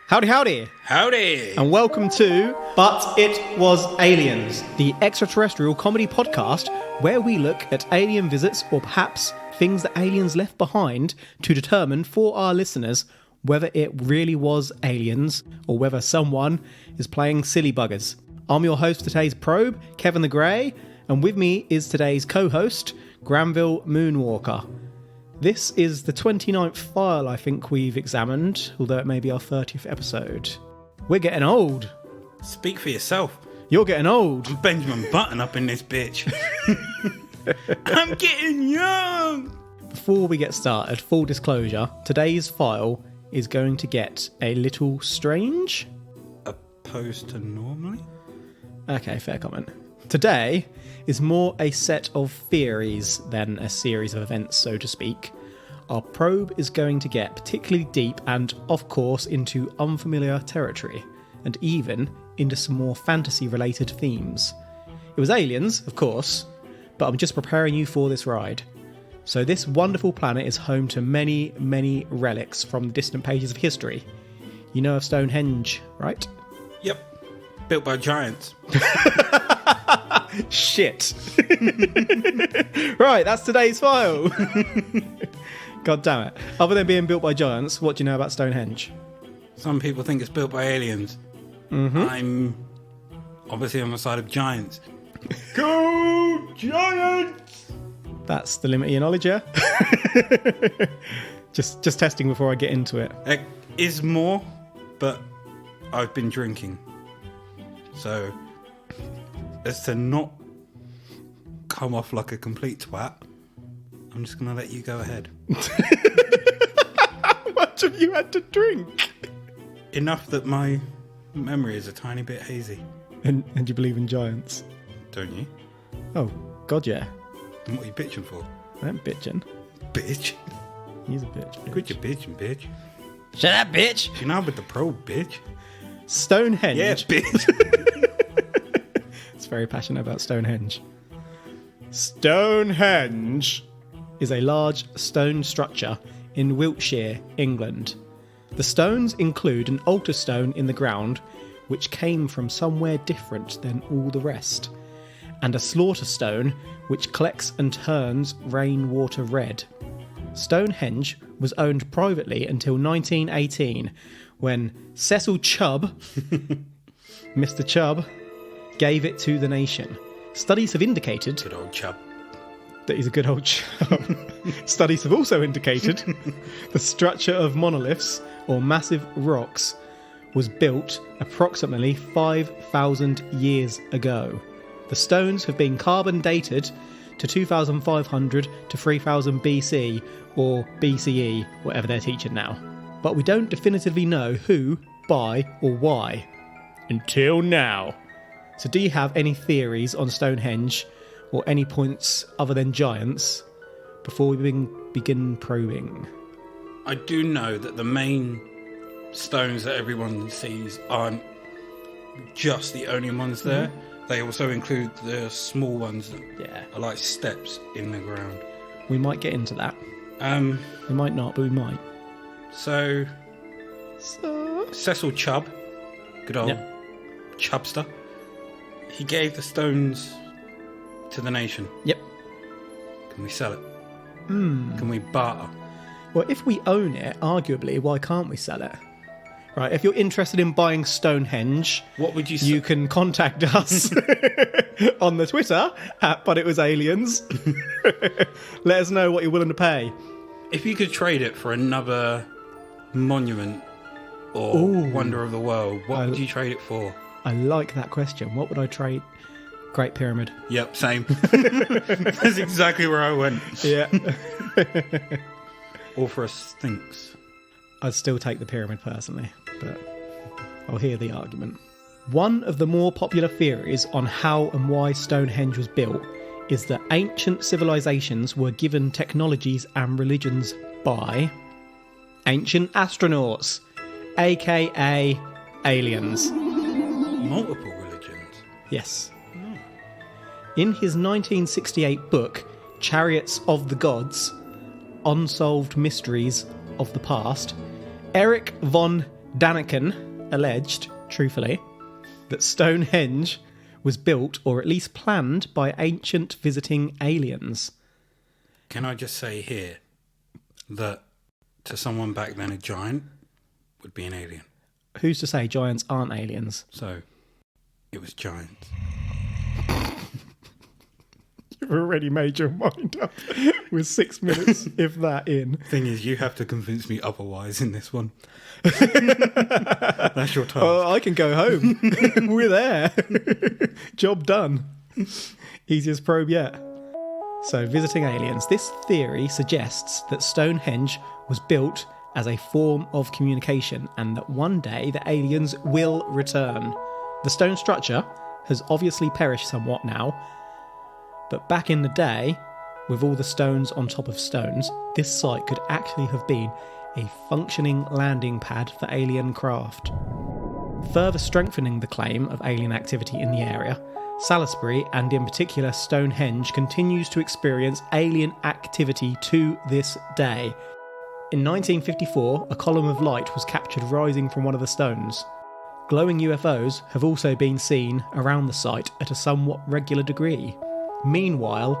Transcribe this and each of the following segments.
Howdy, howdy. Howdy. And welcome to But It Was Aliens, the extraterrestrial comedy podcast where we look at alien visits or perhaps things that aliens left behind to determine for our listeners whether it really was aliens or whether someone is playing silly buggers. I'm your host for today's probe, Kevin the Grey, and with me is today's co-host, Granville Moonwalker. This is the 29th file I think we've examined, although it may be our 30th episode. We're getting old. Speak for yourself. You're getting old. I'm Benjamin Button up in this bitch. I'm getting young. Before we get started, full disclosure, today's file is going to get a little strange. Opposed to normally? Okay, fair comment. Today is more a set of theories than a series of events, so to speak. Our probe is going to get particularly deep and, of course, into unfamiliar territory, and even into some more fantasy-related themes. It was aliens, of course, but I'm just preparing you for this ride. So this wonderful planet is home to many, many relics from the distant pages of history. You know of Stonehenge, right? Yep. Built by giants. Shit. Right, that's today's file. God damn it. Other than being built by giants, what do you know about Stonehenge? Some people think it's built by aliens. Mm-hmm. I'm obviously on the side of giants. Go Giants! That's the limit of your knowledge, yeah? just testing before I get into it. It is more, but I've been drinking. So, as to not come off like a complete twat, I'm just going to let you go ahead. How much have you had to drink? Enough that my memory is a tiny bit hazy. And you believe in giants? Don't you? Oh, God, yeah. And what are you bitching for? I ain't bitching. Bitch. He's a bitch. Quit your bitching, bitch. Shut up, bitch. You're not with the pro, bitch. Stonehenge. Yeah, bitch. It's very passionate about Stonehenge. Stonehenge is a large stone structure in Wiltshire, England. The stones include an altar stone in the ground, which came from somewhere different than all the rest, and a slaughter stone which collects and turns rainwater red. Stonehenge was owned privately until 1918, when Cecil Chubb, Mr. Chubb, gave it to the nation. Studies have indicated... Good old chub. That he's a good old chub. Studies have also indicated the structure of monoliths, or massive rocks, was built approximately 5,000 years ago. The stones have been carbon dated to 2,500 to 3,000 BC, or BCE, whatever they're teaching now. But we don't definitively know who, by, or why. Until now. So do you have any theories on Stonehenge, or any points other than giants, before we begin probing? I do know that the main stones that everyone sees aren't just the only ones there. Mm-hmm. They also include the small ones that are like steps in the ground. We might get into that. We might not, but we might. So Cecil Chubb, good old Chubster, he gave the stones to the nation. Yep. Can we sell it? Can we barter? Well, if we own it, arguably, why can't we sell it? Right, if you're interested in buying Stonehenge, what would you say? You can contact us on the Twitter @ButItWasAliens. Let us know what you're willing to pay. If you could trade it for another monument or wonder of the world, what would you trade it for? I like that question. What would I trade? Great Pyramid. Yep, same. That's exactly where I went. Yeah. Or for a Sphinx. I'd still take the pyramid personally, but I'll hear the argument. One of the more popular theories on how and why Stonehenge was built is that ancient civilizations were given technologies and religions by ancient astronauts, aka aliens. Multiple religions? Yes. In his 1968 book, Chariots of the Gods, Unsolved Mysteries of the Past, Erich von Daniken alleged, truthfully, that Stonehenge was built or at least planned by ancient visiting aliens. Can I just say here that to someone back then, a giant would be an alien. Who's to say giants aren't aliens? So, it was giants. You've already made your mind up with 6 minutes, if that, in. Thing is, you have to convince me otherwise in this one. That's your task. Oh, I can go home. We're there. Job done. Easiest probe yet. So, visiting aliens. This theory suggests that Stonehenge was built as a form of communication and that one day the aliens will return. The stone structure has obviously perished somewhat now, but back in the day, with all the stones on top of stones, this site could actually have been a functioning landing pad for alien craft. Further strengthening the claim of alien activity in the area, Salisbury, and in particular Stonehenge, continues to experience alien activity to this day. In 1954, a column of light was captured rising from one of the stones. Glowing UFOs have also been seen around the site at a somewhat regular degree. Meanwhile,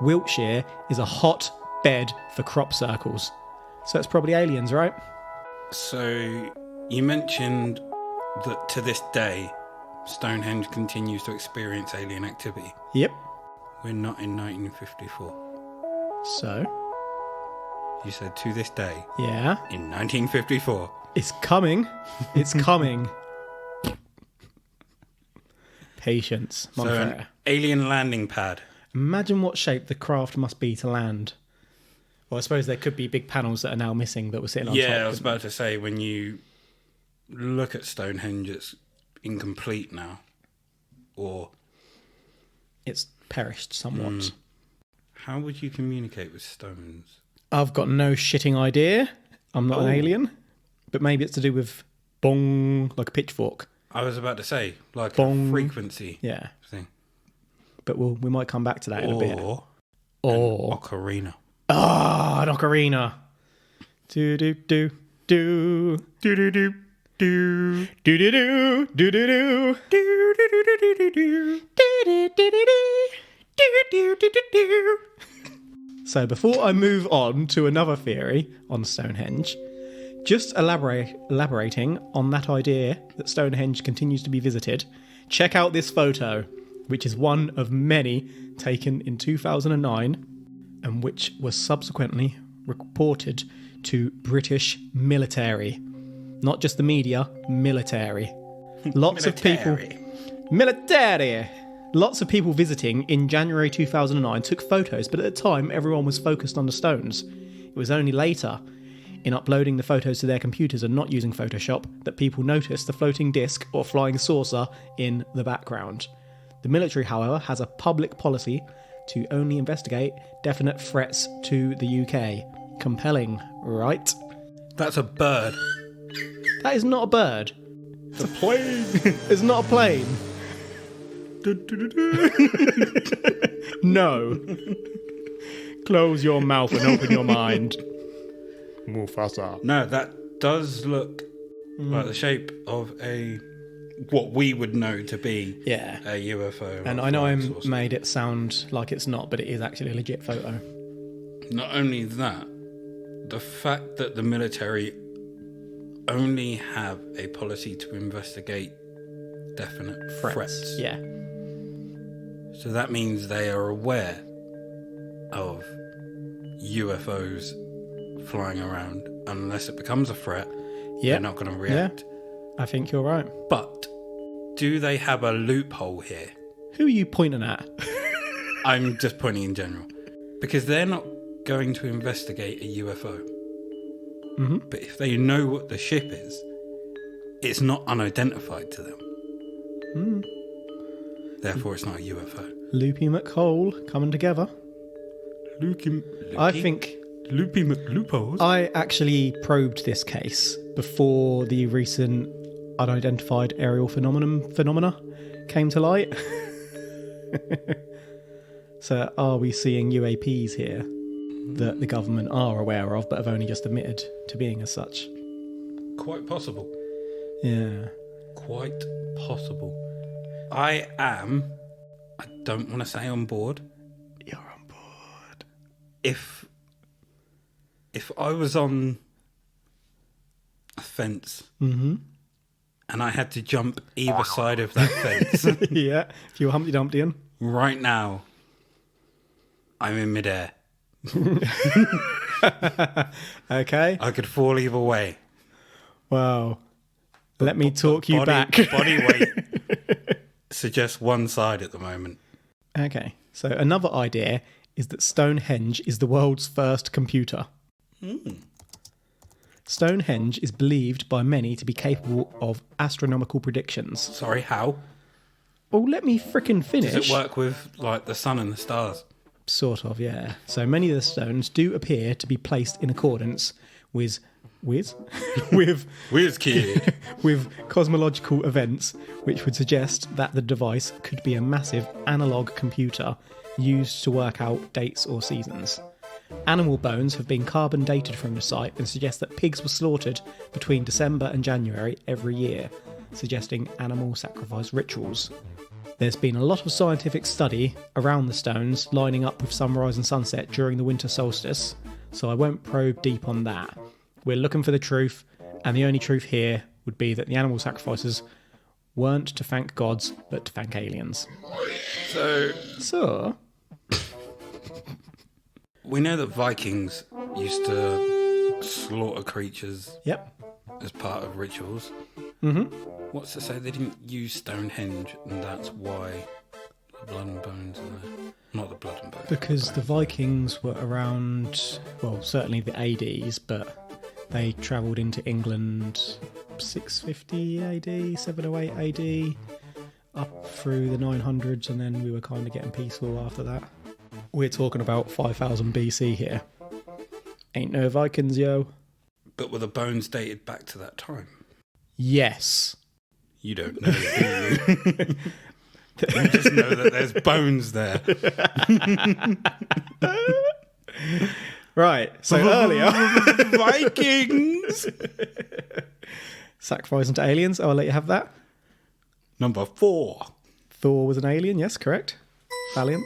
Wiltshire is a hot bed for crop circles. So it's probably aliens, right? So, you mentioned that to this day, Stonehenge continues to experience alien activity. Yep. We're not in 1954. So? You said to this day. Yeah. In 1954. It's coming. It's coming. Patience. So an alien landing pad. Imagine what shape the craft must be to land. Well, I suppose there could be big panels that are now missing that were sitting on top. Yeah, I was about to say, when you look at Stonehenge, it's incomplete now. Or... it's perished somewhat. How would you communicate with stones? I've got no shitting idea. I'm not an alien. But maybe it's to do with bong, like a pitchfork. I was about to say, like Bong. a frequency thing. But we might come back to that in a bit. Or ocarina. An ocarina. Do do do do do do do do do do do do do do do do do. So before I move on to another theory on Stonehenge, just elaborating on that idea that Stonehenge continues to be visited, check out this photo, which is one of many taken in 2009 and which was subsequently reported to British military. Not just the media, military. Lots of people visiting in January 2009 took photos, but at the time everyone was focused on the stones. It was only later, in uploading the photos to their computers and not using Photoshop, that people noticed the floating disc or flying saucer in the background. The military, however, has a public policy to only investigate definite threats to the UK. Compelling, right? That's a bird. That is not a bird. It's a plane. It's not a plane. No. Close your mouth and open your mind. Mufasa. No, that does look like the shape of what we would know to be a UFO. And I know I made it sound like it's not, but it is actually a legit photo. Not only that, the fact that the military only have a policy to investigate definite threats. Yeah. So that means they are aware of UFOs flying around. Unless it becomes a threat, they're not going to react. Yeah. I think you're right. But do they have a loophole here? Who are you pointing at? I'm just pointing in general. Because they're not going to investigate a UFO. Mm-hmm. But if they know what the ship is, it's not unidentified to them. Therefore, it's not a UFO. Loopy McHole coming together. I think Loopy McLoopholes. I actually probed this case before the recent unidentified aerial phenomena came to light. So are we seeing UAPs here that the government are aware of but have only just admitted to being as such? Quite possible. Yeah. Quite possible. I don't want to say on board. You're on board. If I was on a fence Mm-hmm. and I had to jump either side of that fence, Yeah. If you were Humpty Dumpty. right now, I'm in midair. Okay. I could fall either way. Wow. Let me talk you back. Body weight suggests one side at the moment. Okay. So another idea is that Stonehenge is the world's first computer. Stonehenge is believed by many to be capable of astronomical predictions. Sorry, how? Oh, let me frickin' finish. Does it work with, like, the sun and the stars? Sort of, yeah. So many of the stones do appear to be placed in accordance with with Whiz kid. with cosmological events, which would suggest that the device could be a massive analog computer used to work out dates or seasons. Animal bones have been carbon dated from the site and suggest that pigs were slaughtered between December and January every year, suggesting animal sacrifice rituals. There's been a lot of scientific study around the stones lining up with sunrise and sunset during the winter solstice, so I won't probe deep on that. We're looking for the truth, and the only truth here would be that the animal sacrifices weren't to thank gods, but to thank aliens. So we know that Vikings used to slaughter creatures Yep. as part of rituals. Mm-hmm. What's to say they didn't use Stonehenge, and that's why the blood and bones are there? Not the blood and bones. Because the Vikings were around, well, certainly the ADs, but they travelled into England 650 AD, 708 AD, up through the 900s, and then we were kind of getting peaceful after that. We're talking about 5000 BC here. Ain't no Vikings, yo. But were the bones dated back to that time? Yes. You don't know, do you? You just know that there's bones there. Right, so earlier... Vikings! Sacrificing to aliens, I'll let you have that. Number 4. Thor was an alien, yes, correct. Valiant.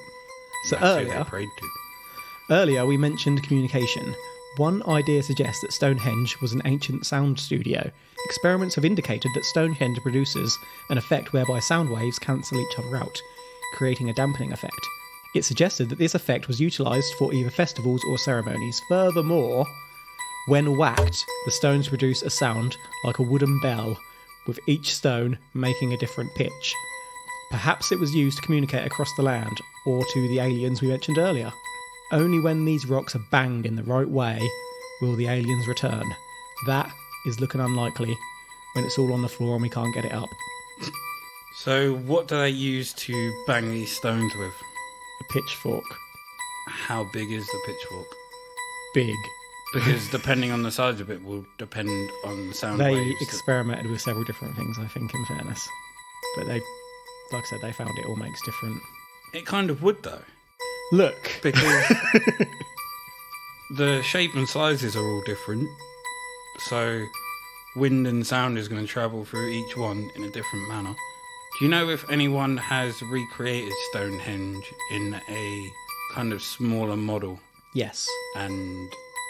So That's who they prayed to. earlier we mentioned communication. One idea suggests that Stonehenge was an ancient sound studio. Experiments have indicated that Stonehenge produces an effect whereby sound waves cancel each other out, creating a dampening effect. It suggested that this effect was utilised for either festivals or ceremonies. Furthermore, when whacked, the stones produce a sound like a wooden bell, with each stone making a different pitch. Perhaps it was used to communicate across the land, or to the aliens we mentioned earlier. Only when these rocks are banged in the right way will the aliens return. That is looking unlikely when it's all on the floor and we can't get it up. So what do they use to bang these stones with? A pitchfork. How big is the pitchfork? Big. Because depending on the size of it will depend on the sound They waves. experimented with several different things, I think, in fairness. But they, like I said, they found it all makes different. It kind of would, though. Look. Because the shape and sizes are all different. So wind and sound is going to travel through each one in a different manner. Do you know if anyone has recreated Stonehenge in a kind of smaller model Yes. and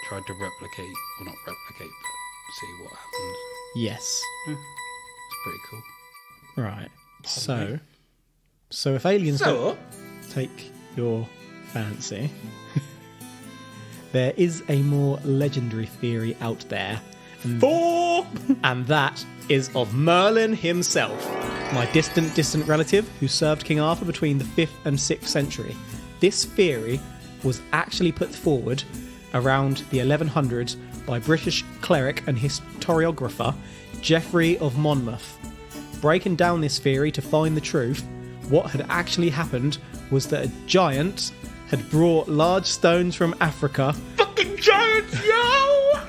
tried to replicate, well, not replicate, but see what happens? Yes. It's pretty cool. Right. So if aliens don't take your fancy, there is a more legendary theory out there. And that is of Merlin himself, my distant relative who served King Arthur between the 5th and 6th century. This theory was actually put forward around the 1100s by British cleric and historiographer Geoffrey of Monmouth. Breaking down this theory to find the truth, what had actually happened was that a giant had brought large stones from Africa, fucking giants, yo,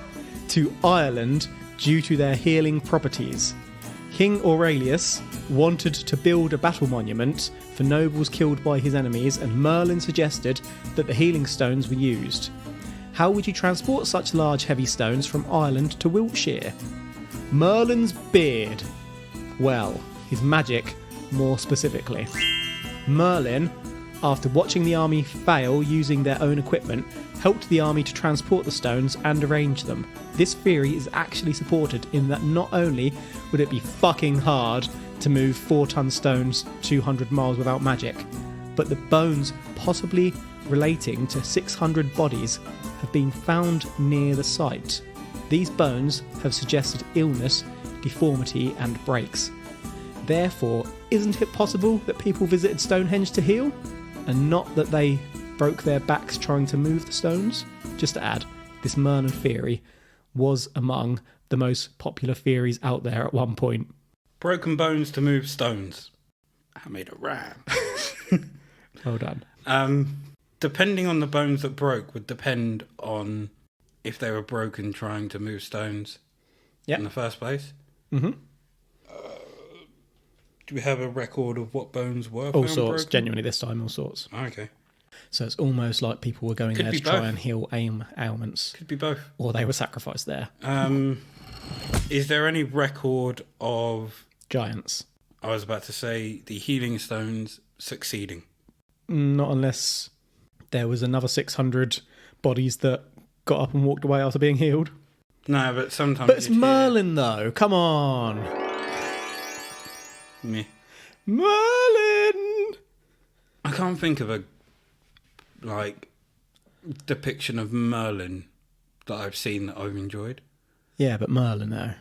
to Ireland due to their healing properties. King Aurelius wanted to build a battle monument for nobles killed by his enemies, and Merlin suggested that the healing stones were used. How would you transport such large heavy stones from Ireland to Wiltshire? Merlin's beard. Well, his magic, more specifically. Merlin, after watching the army fail using their own equipment, helped the army to transport the stones and arrange them. This theory is actually supported in that not only would it be fucking hard to move 4-ton stones 200 miles without magic, but the bones possibly relating to 600 bodies have been found near the site. These bones have suggested illness, deformity and breaks. Therefore, isn't it possible that people visited Stonehenge to heal, and not that they broke their backs trying to move the stones? Just to add, this Merlin theory was among the most popular theories out there at one point. Broken bones to move stones. I made a rhyme. Well done. Depending on the bones that broke would depend on if they were broken trying to move stones in the first place. Mm-hmm. Do we have a record of what bones were all found sorts, broken? Genuinely this time, all sorts. Okay. So it's almost like people were going Could there be to try both. and heal ailments. Could be both. Or they were sacrificed there. Is there any record of... Giants. I was about to say the healing stones succeeding. Not unless there was another 600 bodies that got up and walked away after being healed. No, but sometimes... But it's Merlin, though. Come on. Meh. Merlin! I can't think of a, depiction of Merlin that I've seen that I've enjoyed. Yeah, but Merlin, though.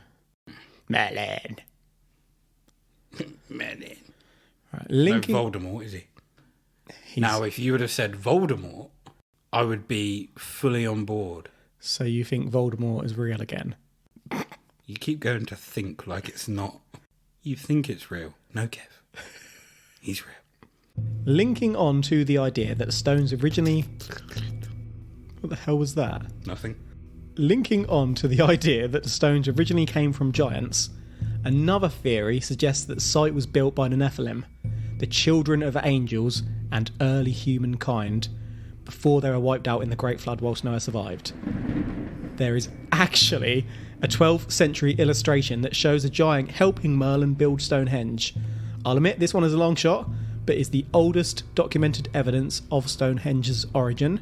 Merlin. Merlin. Right, No Voldemort, is he? He's... Now, if you would have said Voldemort, I would be fully on board. So you think Voldemort is real again? You keep going to think like it's not. You think it's real. No, Kev. He's real. Linking on to the idea that the stones originally... What the hell was that? Nothing. Linking on to the idea that the stones originally came from giants, another theory suggests that the site was built by the Nephilim, the children of angels and early humankind, before they were wiped out in the Great Flood whilst Noah survived. There is actually a 12th century illustration that shows a giant helping Merlin build Stonehenge. I'll admit this one is a long shot, but is the oldest documented evidence of Stonehenge's origin,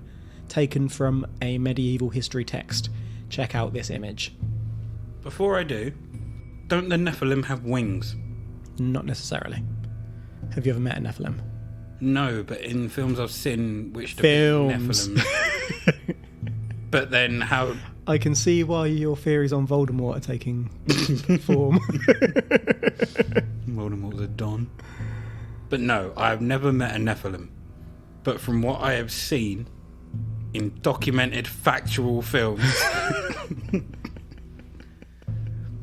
taken from a medieval history text. Check out this image. Before I do, don't the Nephilim have wings? Not necessarily. Have you ever met a Nephilim? No, but in films I've seen which depict Films. Nephilim. But then how... I can see why your theories on Voldemort are taking form. Voldemort the Don. But no, I've never met a Nephilim. But from what I have seen in documented factual films,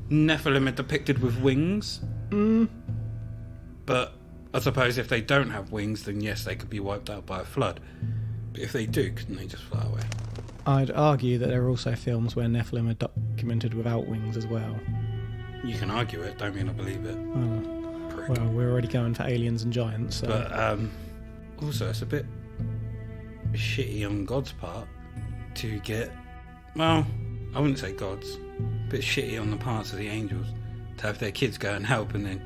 Nephilim are depicted with wings. But I suppose if they don't have wings, then yes, they could be wiped out by a flood. But if they do, couldn't they just fly away? I'd argue that there are also films where Nephilim are documented without wings as well. You can argue it, don't mean I believe it. Well, we're already going for aliens and giants, so... But also, it's a bit shitty on God's part to get... Well, I wouldn't say God's. A bit shitty on the parts of the angels to have their kids go and help and then...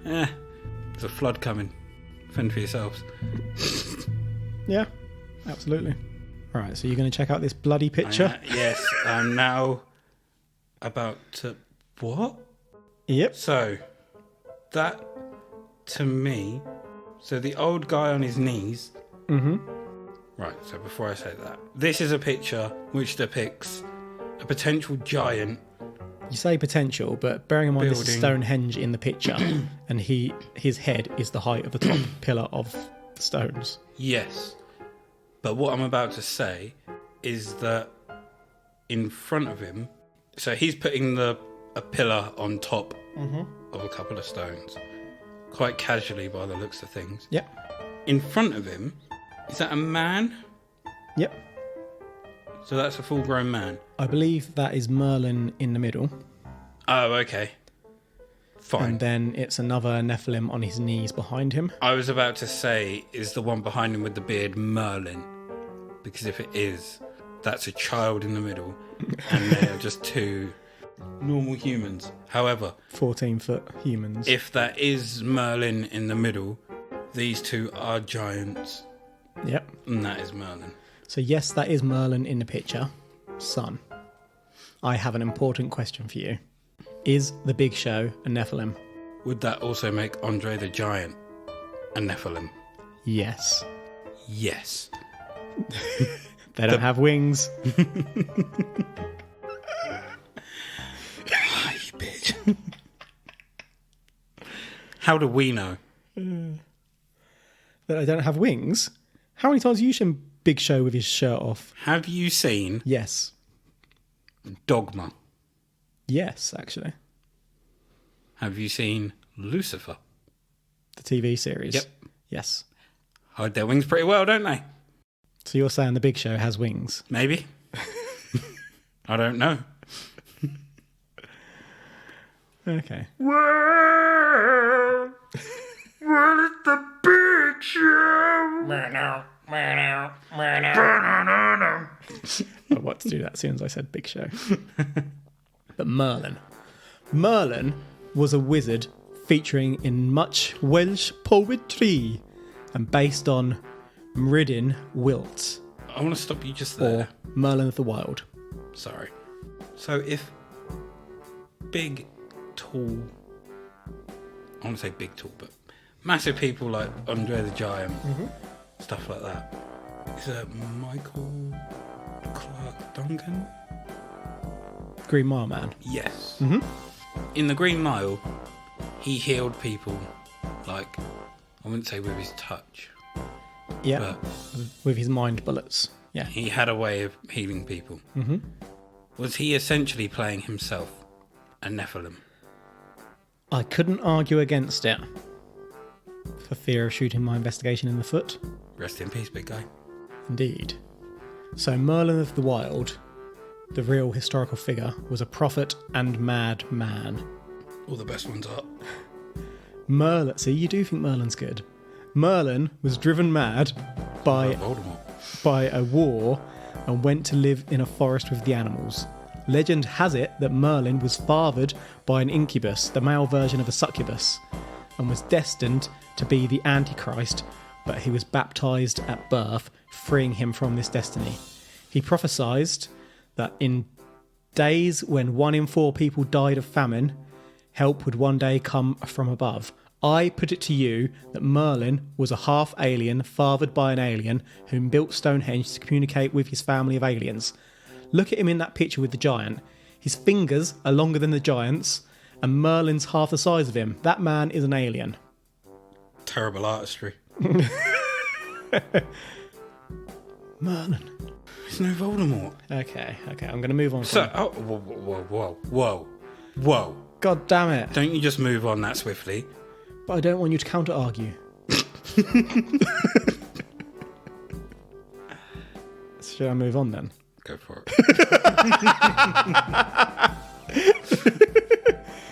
there's a flood coming. Fend for yourselves. Yeah, absolutely. Right, so you're going to check out this bloody picture? Yes, I'm now about to... What? Yep. So, that, to me... So the old guy on his knees... Mm-hmm. Right, so before I say that, this is a picture which depicts a potential giant... You say potential, but bearing in mind this is building. Stonehenge in the picture, and his head is the height of the top pillar of the stones. Yes. But what I'm about to say is that in front of him... So he's putting a pillar on top of a couple of stones. Quite casually by the looks of things. Yep. In front of him, is that a man? Yep. So that's a full-grown man. I believe that is Merlin in the middle. Oh, okay. Fine. And then it's another Nephilim on his knees behind him. I was about to say, is the one behind him with the beard Merlin? Because if it is, that's a child in the middle. And they're just two normal humans. However, 14-foot humans. if that is Merlin in the middle, these two are giants, Yep. and that is Merlin. So yes, that is Merlin in the picture. Son, I have an important question for you. Is the Big Show a Nephilim? Would that also make Andre the Giant a Nephilim? Yes. Yes. They don't have wings. Ah, you bitch. How do we know? That they don't have wings? How many times have you seen Big Show with his shirt off? Have you seen Yes. Dogma? Yes, actually. Have you seen Lucifer? The TV series? Yep. Yes. Hide their wings pretty well, don't they? So you're saying the Big Show has wings? Maybe. I don't know. Okay. Where is the Big Show? I want to do that as soon as I said Big Show. But Merlin. Merlin was a wizard featuring in much Welsh poetry and based on Mrydyn Wilt, I want to stop you just there. or Merlin of the Wild. Sorry. So if big, tall, I want to say big, tall, but massive people like Andre the Giant, stuff like that. Is it Michael Clark Duncan? Green Mile Man. Yes. In the Green Mile, he healed people, like, I wouldn't say with his touch, Yeah. but With his mind bullets. Yeah. he had a way of healing people. Was he essentially playing himself a Nephilim? I couldn't argue against it for fear of shooting my investigation in the foot. Rest in peace, big guy. Indeed. So Merlin of the Wild, the real historical figure, was a prophet and mad man. All the best ones are. Merlin, see, you do think Merlin's good. Merlin was driven mad by Voldemort. a war and went to live in a forest with the animals. Legend has it that Merlin was fathered by an incubus, the male version of a succubus, and was destined to be the Antichrist, but he was baptized at birth, freeing him from this destiny. He prophesied that in days when 1 in 4 people died of famine, help would one day come from above. I put it to you that Merlin was a half alien fathered by an alien who built Stonehenge to communicate with his family of aliens. Look at him in that picture with the giant. His fingers are longer than the giant's, and Merlin's half the size of him. That man is an alien. Terrible artistry. Merlin. There's no Voldemort. Okay, I'm going to move on. So, whoa. God damn it. Don't you just move on that swiftly. But I don't want you to counter-argue. Should I move on then? Go for it.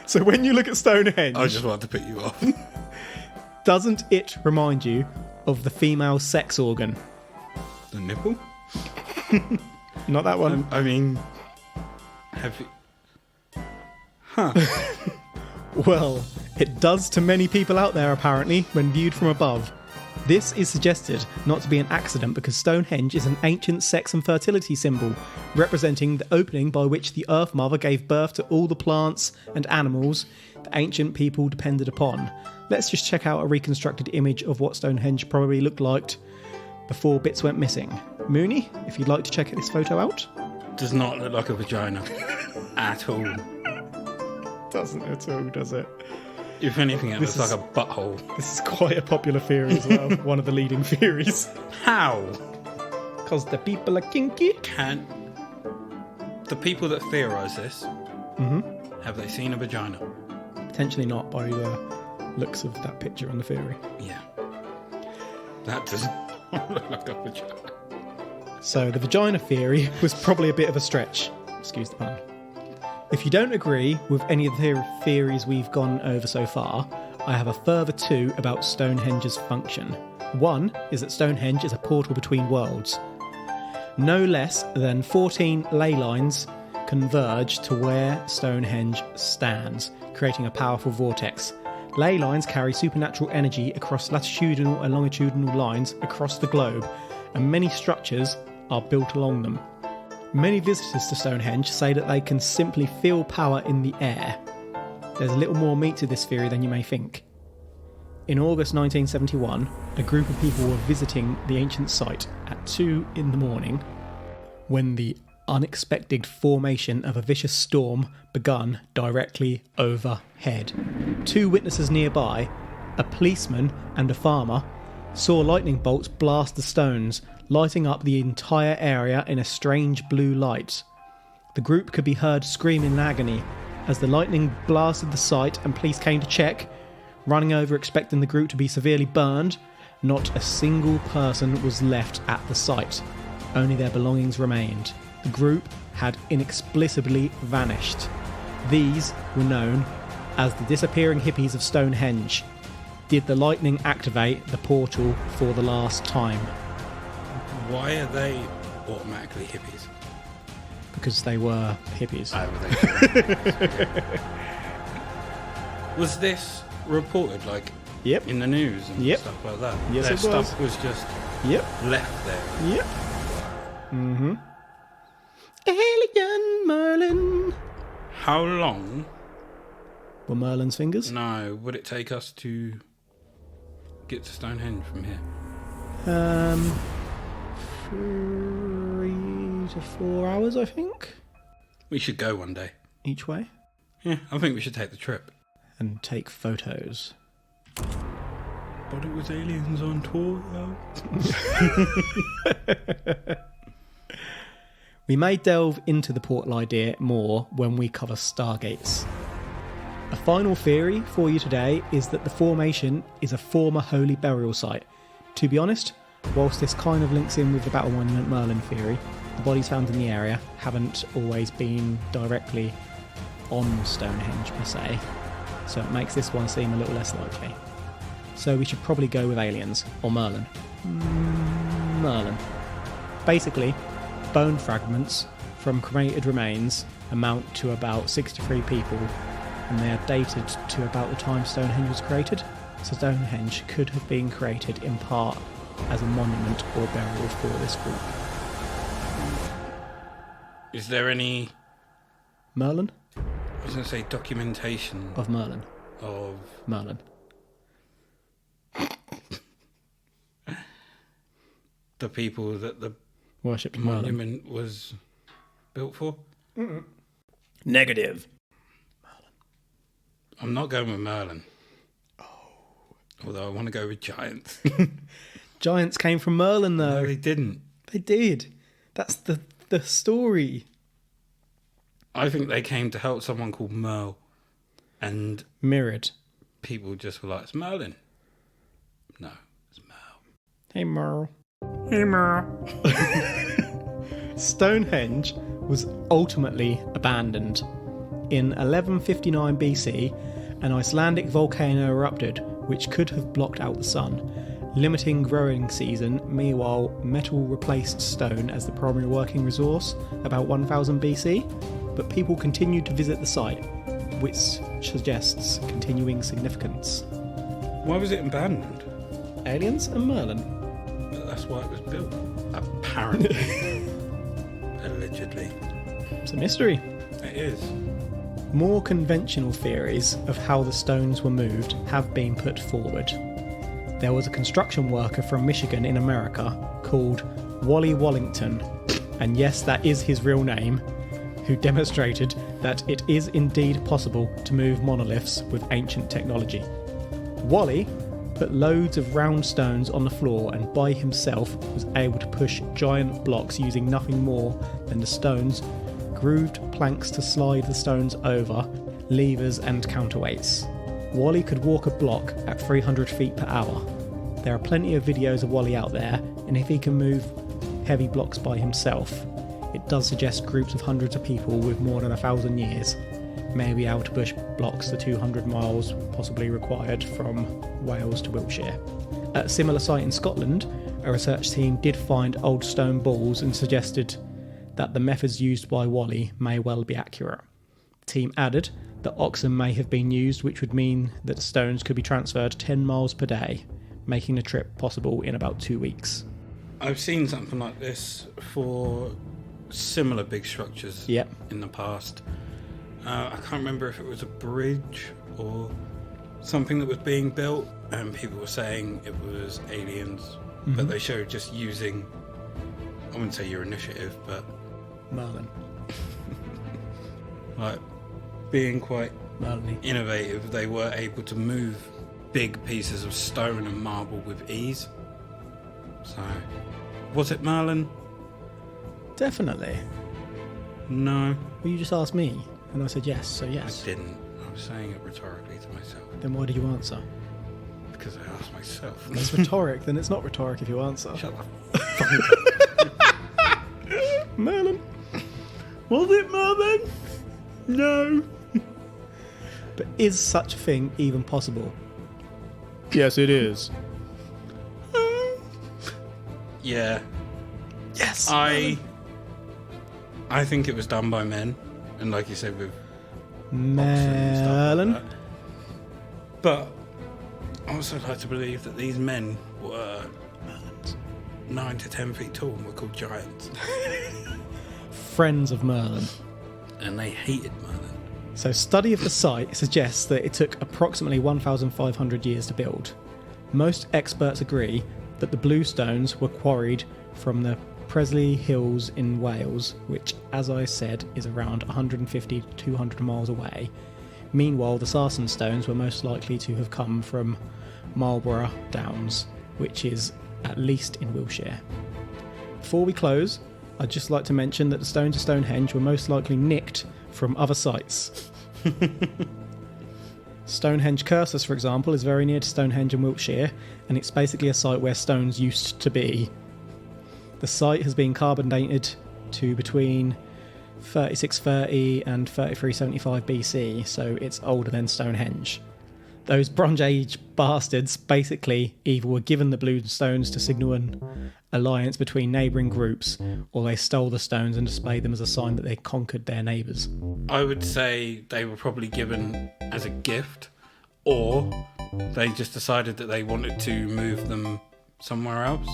So when you look at Stonehenge, I just wanted to put you off. doesn't it remind you of the female sex organ? The nipple? Not that one. I mean, have you... Huh. Well, it does to many people out there, apparently, when viewed from above. This is suggested not to be an accident because Stonehenge is an ancient sex and fertility symbol, representing the opening by which the Earth Mother gave birth to all the plants and animals the ancient people depended upon. Let's just check out a reconstructed image of what Stonehenge probably looked like before bits went missing. Mooney, if you'd like to check this photo out. Does not look like a vagina. At all. Doesn't at all, does it? If anything, it looks like a butthole. This is quite a popular theory as well. One of the leading theories. How? Because the people are kinky. Can the people that theorise this, have they seen a vagina? Potentially not by the looks of that picture on the theory. Yeah. That does not look like a vagina. So the vagina theory was probably a bit of a stretch. Excuse the pun. If you don't agree with any of the theories we've gone over so far, I have a further 2 about Stonehenge's function. One is that Stonehenge is a portal between worlds. No less than 14 ley lines converge to where Stonehenge stands, creating a powerful vortex. Ley lines carry supernatural energy across latitudinal and longitudinal lines across the globe, and many structures are built along them. Many visitors to Stonehenge say that they can simply feel power in the air. There's a little more meat to this theory than you may think. In August 1971, a group of people were visiting the ancient site at 2 a.m. when the unexpected formation of a vicious storm begun directly overhead. 2 witnesses nearby, a policeman and a farmer, saw lightning bolts blast the stones, lighting up the entire area in a strange blue light. The group could be heard screaming in agony as the lightning blasted the site and police came to check, running over expecting the group to be severely burned. Not a single person was left at the site. Only their belongings remained. The group had inexplicably vanished. These were known as the disappearing hippies of Stonehenge. Did the lightning activate the portal for the last time? Why are they automatically hippies? Because they were hippies. Was this reported, like, Yep. in the news and Yep. stuff like that? Yes, Their it stuff was just Yep. left there. Yep. Mm-hmm. Alien Merlin. How long, Were Merlin's fingers? no, would it take us to get to Stonehenge from here? 3 to 4 hours, I think, We should go one day. each way, Yeah, I think we should take the trip. and take photos. But it was aliens on tour, though. We may delve into the portal idea more when we cover Stargates. A final theory for you today is that the formation is a former holy burial site. To be honest, whilst this kind of links in with the Battle Monument Merlin theory, the bodies found in the area haven't always been directly on Stonehenge per se, so it makes this one seem a little less likely. So we should probably go with aliens, or Merlin. Merlin. Basically, bone fragments from cremated remains amount to about 63 people, and they are dated to about the time Stonehenge was created. So Stonehenge could have been created in part as a monument or burial for this group. Is there any, Merlin? I was going to say, documentation Of Merlin. of Merlin. the people that the Worshipped Merlin. monument was built for? Negative. I'm not going with Merlin. Although I want to go with giants. Giants came from Merlin, though. No, they didn't. They did. That's the story. I think they came to help someone called Merle. And Mirrored. people just were like, it's Merlin. No, it's Merle. Hey, Merle. Hey, Merle. Stonehenge was ultimately abandoned. In 1159 BC, an Icelandic volcano erupted, which could have blocked out the sun, limiting growing season. Meanwhile, metal replaced stone as the primary working resource about 1000 BC, but people continued to visit the site, which suggests continuing significance. Why was it abandoned? Aliens and Merlin. But that's why it was built. Apparently. Allegedly. It's a mystery. It is. More conventional theories of how the stones were moved have been put forward. There was a construction worker from Michigan in America called Wally Wallington, and yes, that is his real name, who demonstrated that it is indeed possible to move monoliths with ancient technology. Wally put loads of round stones on the floor and by himself was able to push giant blocks using nothing more than the stones, grooved planks to slide the stones over, levers and counterweights. Wally could walk a block at 300 feet per hour. There are plenty of videos of Wally out there, and if he can move heavy blocks by himself, it does suggest groups of hundreds of people with more than 1,000 years may be able to push blocks the 200 miles possibly required from Wales to Wiltshire. At a similar site in Scotland, a research team did find old stone balls and suggested that the methods used by Wally may well be accurate. The team added that oxen may have been used, which would mean that the stones could be transferred 10 miles per day, making the trip possible in about 2 weeks. I've seen something like this for similar big structures in the past. I can't remember if it was a bridge or something that was being built, and people were saying it was aliens, but they showed just using, I wouldn't say your initiative, but Merlin. like being quite Merlin. innovative. They were able to move big pieces of stone and marble with ease. So, was it Merlin? Definitely. No. Well, you just asked me, and I said yes, so yes. I didn't. I was saying it rhetorically to myself. Then why did you answer? Because I asked myself. That's rhetoric, then it's not rhetoric if you answer. Shut the fuck up. Merlin. Was it Merlin? No. But is such a thing even possible? Yes, it is. Yeah. Yes. I think it was done by men, and like you said, with Merlin. like, but I also like to believe that these men were 9 to 10 feet tall and were called giants. Friends of Merlin. And they hated Merlin. So study of the site suggests that it took approximately 1,500 years to build. Most experts agree that the blue stones were quarried from the Presley Hills in Wales, which, as I said, is around 150 to 200 miles away. Meanwhile, the sarsen stones were most likely to have come from Marlborough Downs, which is at least in Wiltshire. Before we close, I'd just like to mention that the stones of Stonehenge were most likely nicked from other sites. Stonehenge Cursus, for example, is very near to Stonehenge in Wiltshire, and it's basically a site where stones used to be. The site has been carbon dated to between 3630 and 3375 BC, so it's older than Stonehenge. Those Bronze Age bastards basically either were given the blue stones to signal an alliance between neighbouring groups, or they stole the stones and displayed them as a sign that they conquered their neighbours. I would say they were probably given as a gift, or they just decided that they wanted to move them somewhere else,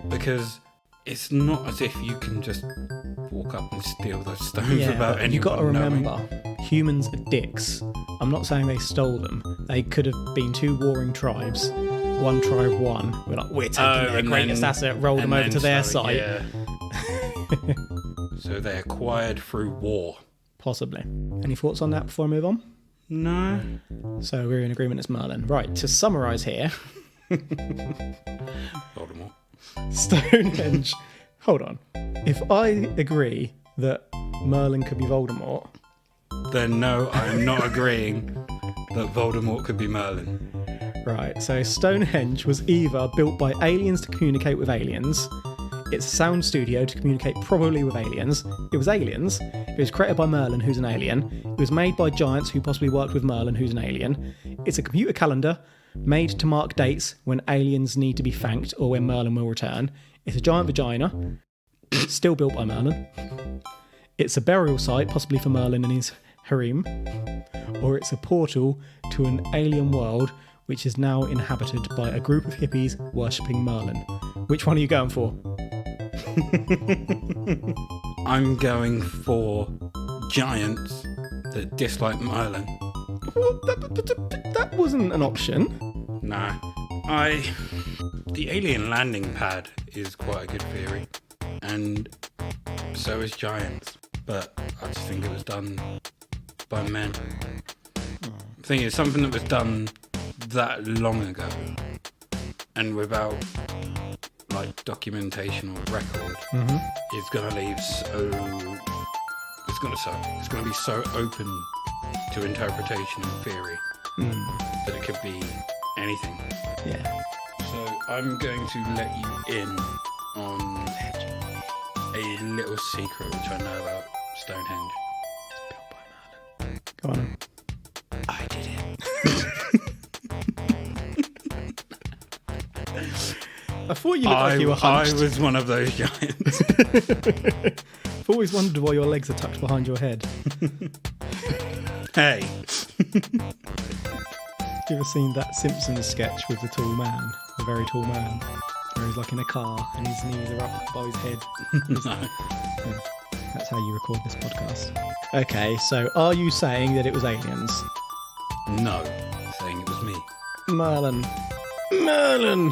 because it's not as if you can just walk up and steal those stones without anyone you've got to knowing. remember, humans are dicks. I'm not saying they stole them. They could have been two warring tribes. One tribe won. We're like, we're taking their greatest asset, rolled them over to their site. Yeah. So they acquired through war. Possibly. Any thoughts on that before I move on? No. So we're in agreement it's Merlin. Right, to summarise here. Voldemort. Stonehenge. Hold on. If I agree that Merlin could be Voldemort, Then no, I am not agreeing that Voldemort could be Merlin. right, so Stonehenge was either built by aliens to communicate with aliens, it's a sound studio to communicate probably with aliens, it was aliens, it was created by Merlin, who's an alien, it was made by giants who possibly worked with Merlin, who's an alien, it's a computer calendar made to mark dates when aliens need to be thanked or when Merlin will return, it's a giant vagina, still built by Merlin, it's a burial site, possibly for Merlin and his harem, or it's a portal to an alien world which is now inhabited by a group of hippies worshipping Merlin. Which one are you going for? I'm going for giants that dislike Merlin. Well, that wasn't an option. Nah. The alien landing pad is quite a good theory. And so is giants. But I just think it was done by men. The thing is, something that was done that long ago and without like documentation or record is going to leave it's going to be so open to interpretation and theory that it could be anything. Yeah. So I'm going to let you in on a little secret which I know about Stonehenge. It's built by Merlin. Go on. I did it. I thought you looked like you were hunched. I was one of those giants. I've always wondered why your legs are tucked behind your head. Hey. Have you ever seen that Simpsons sketch with the tall man, the very tall man, where he's like in a car and his knees are up by his head? No. That's how you record this podcast. Okay, so are you saying that it was aliens? No. Saying it was me. Merlin. No.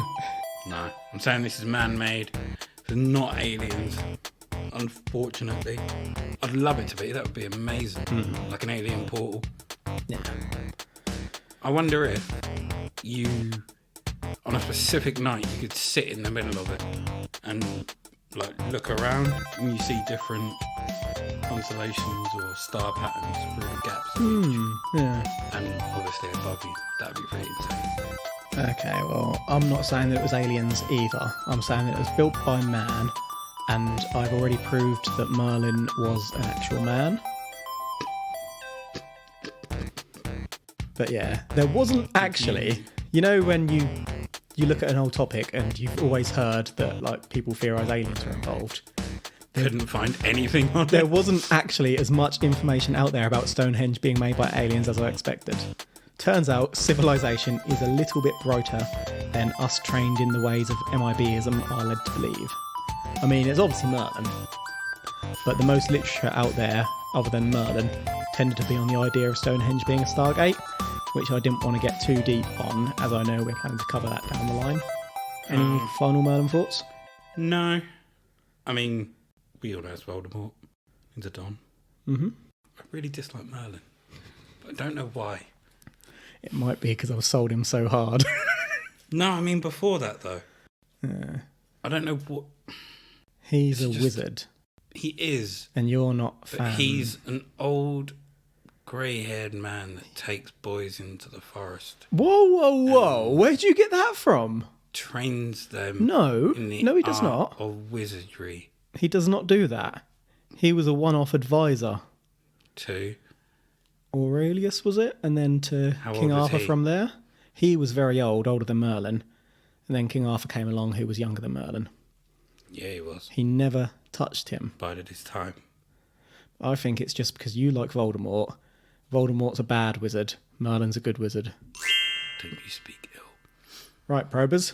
I'm saying this is man-made. It's not aliens. Unfortunately. I'd love it to be. That would be amazing. Like an alien portal. Yeah. I wonder if you, on a specific night, you could sit in the middle of it and like look around and you see different constellations or star patterns through the gaps of each. Yeah. And obviously above you. That'd be pretty insane. Okay, well, I'm not saying that it was aliens either. I'm saying that it was built by man, and I've already proved that Merlin was an actual man. But yeah, there wasn't actually... You know when you look at an old topic and you've always heard that like people theorise aliens were involved? Couldn't find anything on There it. wasn't actually as much information out there about Stonehenge being made by aliens as I expected. Turns out civilization is a little bit brighter than us trained in the ways of MIBism are led to believe. I mean, it's obviously Merlin, but the most literature out there, other than Merlin, tended to be on the idea of Stonehenge being a stargate, which I didn't want to get too deep on, as I know we're planning to cover that down the line. Any final Merlin thoughts? No. I mean, we all know it's Voldemort. He's a Don. Mm-hmm. I really dislike Merlin, but I don't know why. It might be because I've sold him so hard. No, I mean before that though. Yeah. I don't know what... He's It's a just- wizard, He is, and you're not a but fan. he's an old grey-haired man that takes boys into the forest, Whoa! Where'd you get that from? trains them No, in the no, he does art not. of wizardry He does not do that. He was a one-off advisor. to... Aurelius, was it? And then to How King old was Arthur he? from there. He was very old, older than Merlin. And then King Arthur came along, who was younger than Merlin. Yeah, he was. He never touched him. Bided his time. I think it's just because you like Voldemort. Voldemort's a bad wizard. Merlin's a good wizard. Don't you speak ill. Right, probers.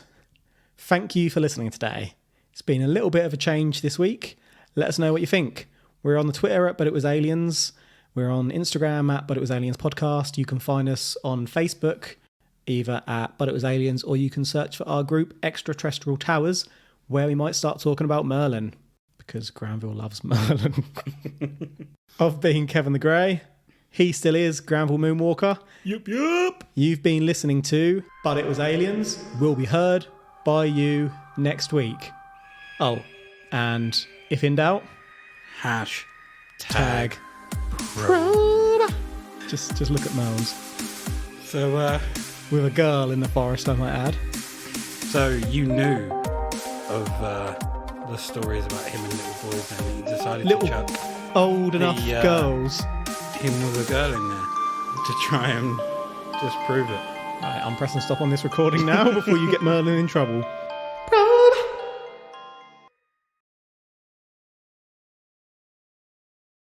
Thank you for listening today. It's been a little bit of a change this week. Let us know what you think. We're on the Twitter at But It Was Aliens. We're on Instagram at But It Was Aliens Podcast. You can find us on Facebook, either at But It Was Aliens, or you can search for our group Extraterrestrial Towers, where we might start talking about Merlin, because Granville loves Merlin. I've been Kevin the Grey. He still is Granville Moonwalker. Yup. You've been listening to But It Was Aliens. Will be heard by you next week. Oh, and if in doubt, Hash. tag Probe. probe. Just look at Moans. So, With a girl in the forest, I might add. so you knew of the stories about him and little boys, and he decided Little- to chuck Old enough The, girls. him with a girl in there to try and disprove it. Right, I'm pressing stop on this recording now before you get Merlin in trouble.